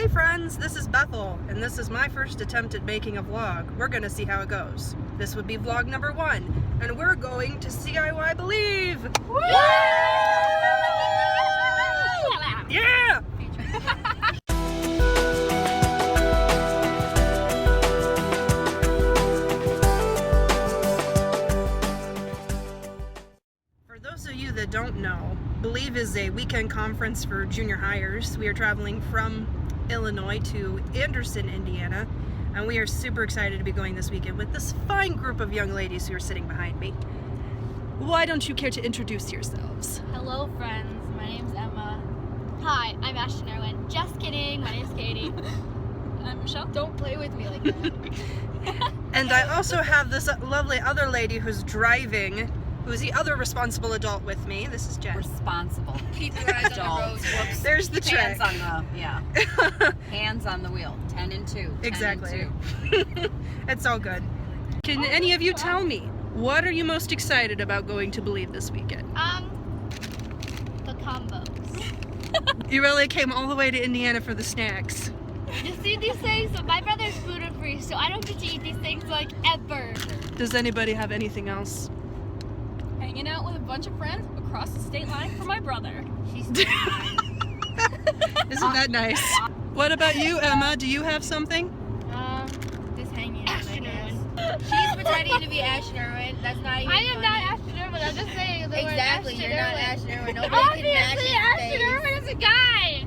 Hey friends, this is Bethel, and this is my first attempt at making a vlog. We're gonna see how it goes. This would be vlog number 1, and we're going to CIY Believe! Woo! Yeah! For those of you that don't know, Believe is a weekend conference for junior hires. We are traveling from Illinois to Anderson, Indiana, and we are super excited to be going this weekend with this fine group of young ladies who are sitting behind me. Why don't you care to introduce yourselves? Hello friends, my name's Emma. Hi, I'm Ashton Erwin. Just kidding, my name's Katie. And I'm Michelle. Don't play with me like that. And I also have this lovely other lady who's driving, who's the other responsible adult with me. This is Jen. Responsible. Keep your eyes on the road. Whoops. There's the trick. Hands on the, yeah. Hands on the wheel. 10 and 2. 10 Exactly. And 2. It's all good. Can any of you tell me, what are you most excited about going to Believe this weekend? The combos. You really came all the way to Indiana for the snacks. You see these things? So my brother's gluten free, so I don't get to eat these things like ever. Does anybody have anything else? Hanging out with a bunch of friends across the state line from my brother. Isn't that nice? What about you, Emma? Do you have something? Just hanging out, I guess. She's pretending to be Ashton Erwin. That's not even I am funny. not Ashton Erwin. I'm just saying the Exactly, word you're not Ashton Erwin. Nobody Obviously, can match Ashton Erwin is a guy.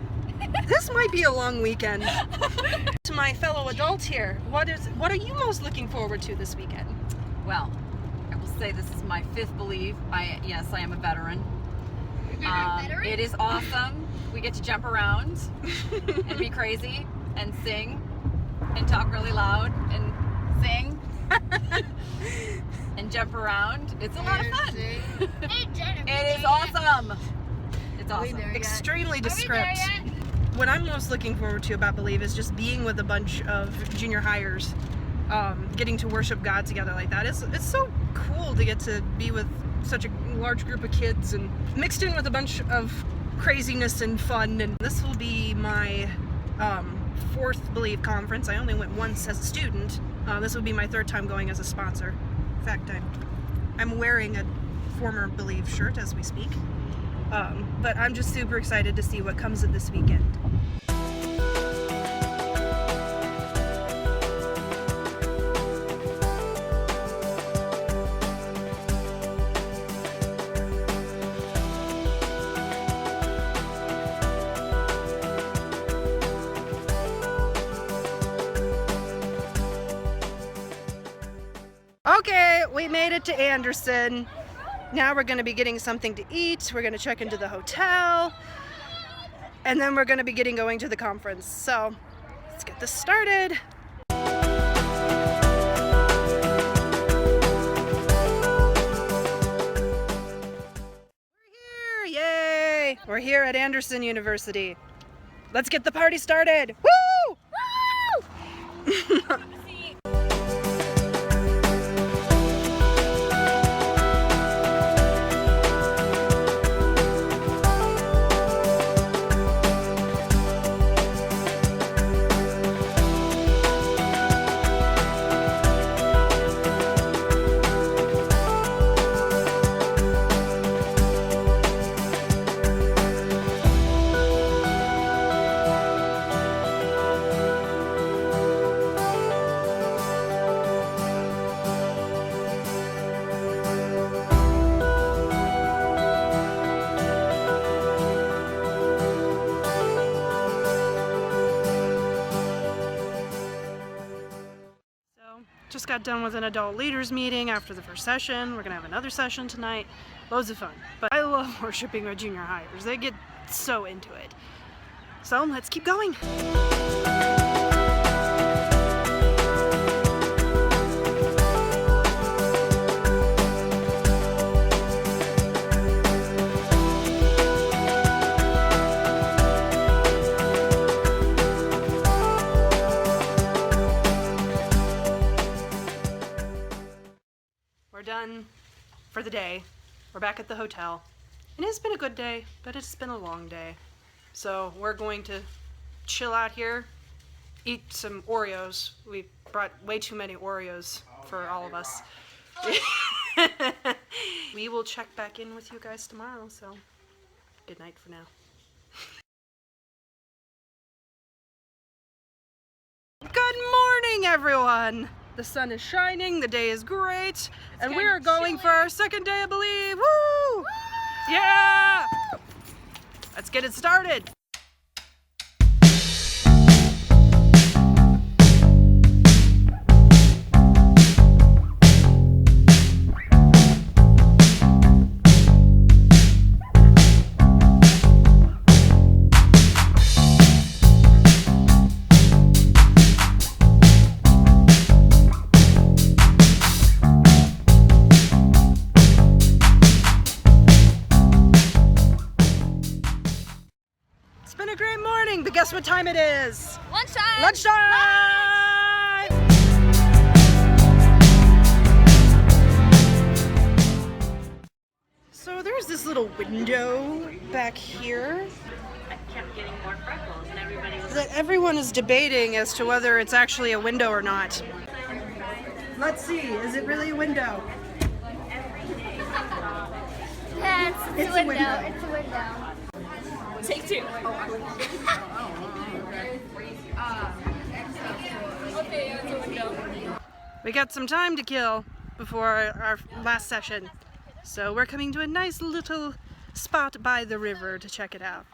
This might be a long weekend. To my fellow adults here, what are you most looking forward to this weekend? Well, I will say this is my 5th Believe. Yes, I am a veteran. It is awesome. We get to jump around and be crazy and sing and talk really loud and sing and jump around. It's a lot of fun. It is awesome. It's awesome. Extremely descriptive. What I'm most looking forward to about Believe is just being with a bunch of junior hires, getting to worship God together like that. It's so cool to get to be with such a large group of kids and mixed in with a bunch of craziness and fun. And this will be my 4th Believe conference. I only went once as a student. This will be my 3rd time going as a sponsor. In fact, I'm wearing a former Believe shirt as we speak. But I'm just super excited to see what comes of this weekend. Okay, we made it to Anderson. Now we're going to be getting something to eat. We're going to check into the hotel. And then we're going to be going to the conference. So let's get this started. We're here! Yay! We're here at Anderson University. Let's get the party started. Woo! Woo! Just got done with an adult leaders meeting after the first session. We're gonna have another session tonight. Loads of fun. But I love worshiping with junior hires. They get so into it. So let's keep going. Done for the day. We're back at the hotel. And it's been a good day, but it's been a long day. So we're going to chill out here, eat some Oreos. We brought way too many Oreos for all of us. We will check back in with you guys tomorrow, so good night for now. Good morning, everyone! The sun is shining, the day is great, and we are going for our second day of Believe. Woo! Yeah! Let's get it started. It's been a great morning, but guess what time it is? Lunchtime! Lunchtime! So there's this little window back here I kept getting more freckles, and everybody was that everyone is debating as to whether it's actually a window or not. Let's see, is it really a window? Yes, it's It's a a window. window. It's a window. Take two. Okay, it's a window. We got some time to kill before our last session, so we're coming to a nice little spot by the river to check it out.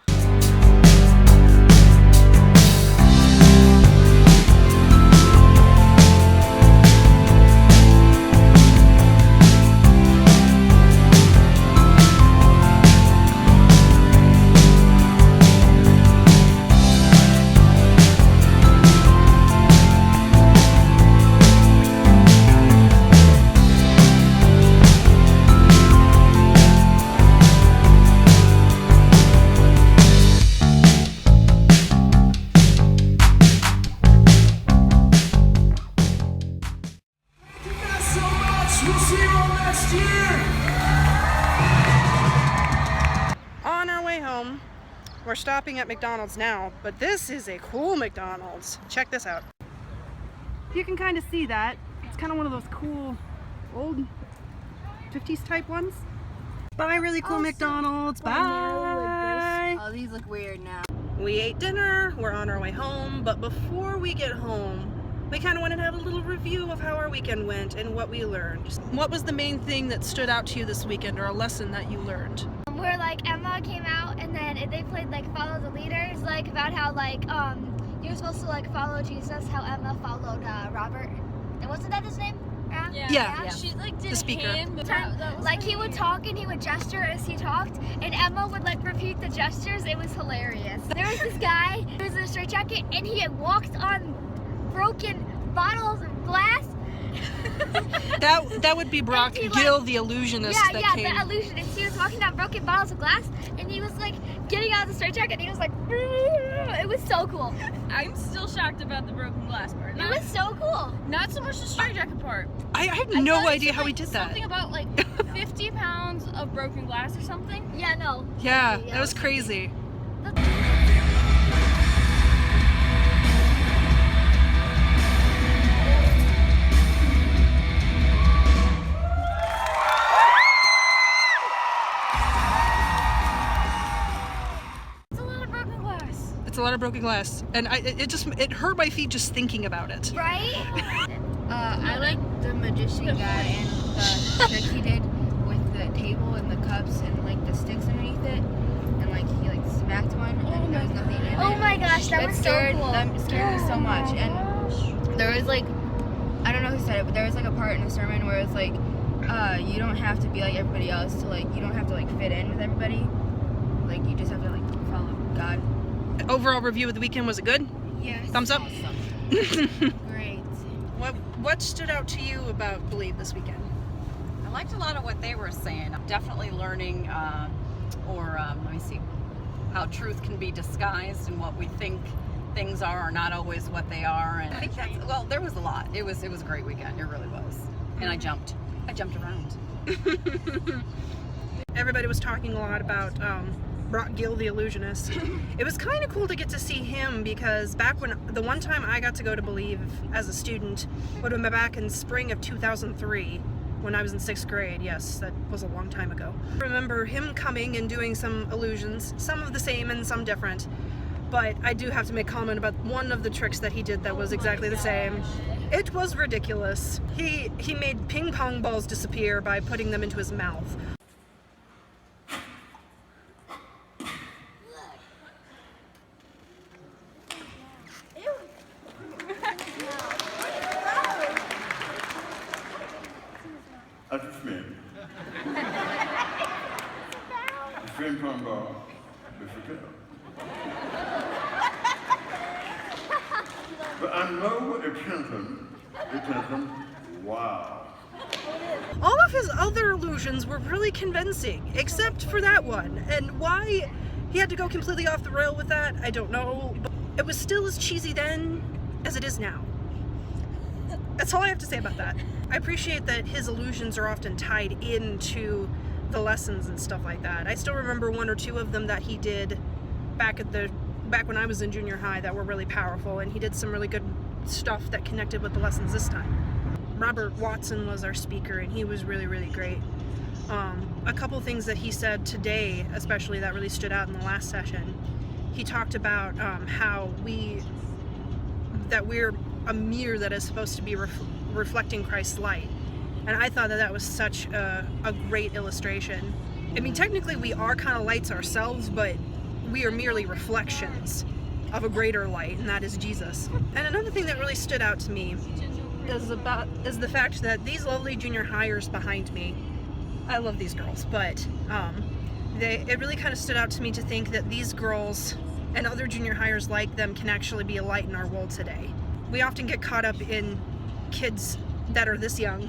So much. We'll see you all next year. On our way home, we're stopping at McDonald's now, but this is a cool McDonald's. Check this out. You can kind of see that. It's kind of one of those cool old 50s type ones. Bye, really cool McDonald's. Bye. Oh, these look weird now. We ate dinner, we're on our way home, but before we get home, we kind of wanted to have a little review of how our weekend went and what we learned. What was the main thing that stood out to you this weekend, or a lesson that you learned? Where like Emma came out and then they played like follow the leaders, like about how like you're supposed to like follow Jesus, how Emma followed Robert. And wasn't that his name? Yeah. She like did The speaker. hand, but that was Like he would talk and he would gesture as he talked, and Emma would like repeat the gestures. It was hilarious. There was this guy who was in a straitjacket and he had walked on broken bottles of glass. That would be Brock And he, Gill, the illusionist that came. the illusionist. He was walking down broken bottles of glass, and he was like getting out of the straitjacket, and he was like, it was so cool. I'm still shocked about the broken glass part. It was so cool. Not so much the straitjacket part. I have I no thought it idea said, how he like, did that. Something about like 50 pounds of broken glass or something. Yeah, no. Yeah, that was crazy. It's a lot of broken glass. It's a lot of broken glass, and it hurt my feet just thinking about it. Right? I like the magician guy and the trick he did with the table and the cups and like the sticks underneath it, and like he like smacked one and there was nothing in it. Oh my gosh, that was scared so cool. that scared me so much. And there was like, I don't know who said it, but there was like a part in the sermon where it's like, you don't have to be like everybody else to like, you don't have to like fit in with everybody. Like you just have to like follow God. Overall review of the weekend, was it good? Yes. Thumbs up. Great. What stood out to you about Believe this weekend? I liked a lot of what they were saying. I'm definitely learning, let me see, how truth can be disguised and what we think things are not always what they are. And I think that's, well, there was a lot. It was a great weekend. It really was. And I jumped around. Everybody was talking a lot about brought Gil the Illusionist. It was kind of cool to get to see him because back when the one time I got to go to Believe as a student would have been back in spring of 2003 when I was in 6th grade. Yes, that was a long time ago. I remember him coming and doing some illusions, some of the same and some different. But I do have to make comment about one of the tricks that he did that was exactly the same. It was ridiculous. He made ping pong balls disappear by putting them into his mouth. Att du smil. Film på en bar. But I know attention. Wow. All of his other illusions were really convincing, except for that one. And why he had to go completely off the rail with that, I don't know. But it was still as cheesy then as it is now. That's all I have to say about that. I appreciate that his illusions are often tied into the lessons and stuff like that. I still remember one or two of them that he did back when I was in junior high that were really powerful, and he did some really good stuff that connected with the lessons this time. Robert Watson was our speaker, and he was really, really great. A couple things that he said today, especially that really stood out in the last session. He talked about how we're a mirror that is supposed to be reflecting Christ's light. And I thought that was such a great illustration. I mean, technically we are kind of lights ourselves, but we are merely reflections of a greater light, and that is Jesus. And another thing that really stood out to me is the fact that these lovely junior hires behind me, I love these girls, but it really kind of stood out to me to think that these girls and other junior hires like them can actually be a light in our world today. We often get caught up in kids that are this young,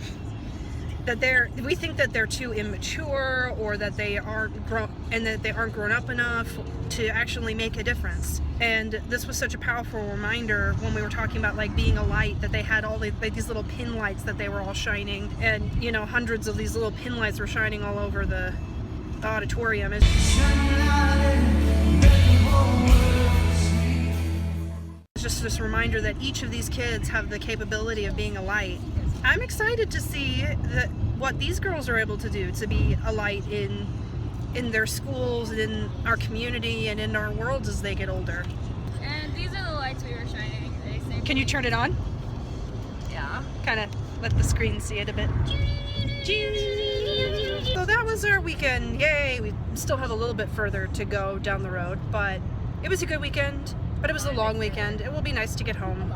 that we think that they're too immature, or that they aren't grown up enough to actually make a difference. And this was such a powerful reminder when we were talking about like being a light, that they had all these little pin lights that they were all shining, and you know, hundreds of these little pin lights were shining all over the auditorium. It's just this reminder that each of these kids have the capability of being a light. I'm excited to see what these girls are able to do to be a light in their schools, in our community, and in our worlds as they get older. And these are the lights we were shining. They say Can you turn it on? Yeah. Kind of let the screen see it a bit. So that was our weekend. Yay! We still have a little bit further to go down the road, but it was a good weekend. But it was a long weekend. It will be nice to get home.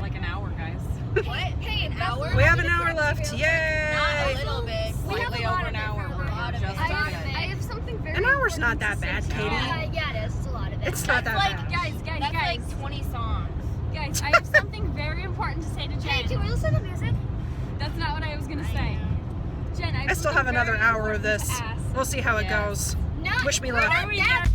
Like an hour, guys. What? Hey, an hour? We have an hour left. Yay! Not a little bit. Slightly over an hour. We're just I about it. have something very An hour's not that bad, Katie. Yeah, it is. It's a lot of it. It's not that like, bad. guys, That's like 20 songs. guys, I have something very important to say to Jen. Hey, can we listen to music? That's not what I was gonna say. Jen, I still have another hour of this. We'll see how it goes. No. Wish me we're luck. not that